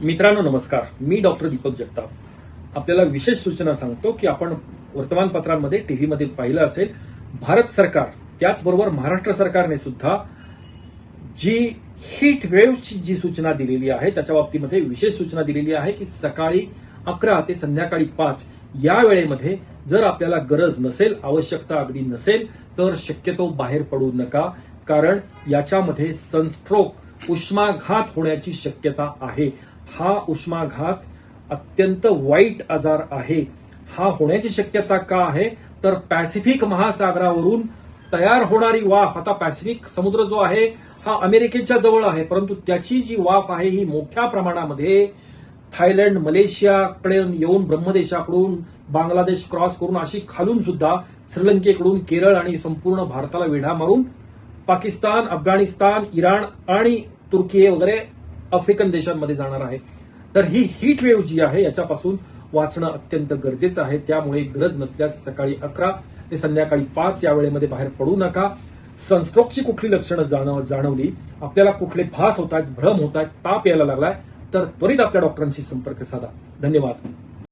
मित्रांनो नमस्कार. मी डॉक्टर दीपक जगताप. आपल्याला विशेष सूचना सांगतो की आपण वर्तमानपत्रांमध्ये टीव्हीमध्ये पाहिलं असेल, भारत सरकार त्याचबरोबर महाराष्ट्र सरकारने सुद्धा जी हीट वेव्हची जी सूचना दिलेली आहे त्याच्या बाबतीमध्ये विशेष सूचना दिलेली आहे की सकाळी 11 ते संध्याकाळी 5 या वेळेमध्ये जर आपल्याला गरज नसेल, आवश्यकता अगदी नसेल तर शक्यतो बाहेर पडू नका, कारण याच्यामध्ये सनस्ट्रोक उष्माघात होण्याची शक्यता आहे. हा उष्माघात अत्यंत वाईट आजार आहे. हा होण्याची शक्यता का आहे तर पॅसिफिक महासागरावरून तयार होणारी वाफ, आता पॅसिफिक समुद्र जो आहे हा अमेरिकेच्या जवळ आहे, परंतु त्याची जी वाफ आहे ही मोठ्या प्रमाणामध्ये थायलंड, मलेशियाकडे येऊन ब्रह्मदेशाकडून बांगलादेश क्रॉस करून अशी खालून सुद्धा श्रीलंकेकडून केरळ आणि संपूर्ण भारताला वेढा मारून पाकिस्तान, अफगाणिस्तान, इराण आणि तुर्की वगैरे आफ्रिकन देशांमध्ये जाणार आहे. तर ही हीट वेव्ह जी आहे याच्यापासून वाचणं अत्यंत गरजेचं आहे. त्यामुळे गरज नसल्यास सकाळी 11 ते संध्याकाळी 5 या वेळेमध्ये बाहेर पडू नका. सनस्ट्रोकची कुठली लक्षणं जाणवली, आपल्याला कुठले भास होत आहेत, भ्रम होत आहेत, ताप यायला लागलाय तर त्वरित आपल्या डॉक्टरांशी संपर्क साधा. धन्यवाद.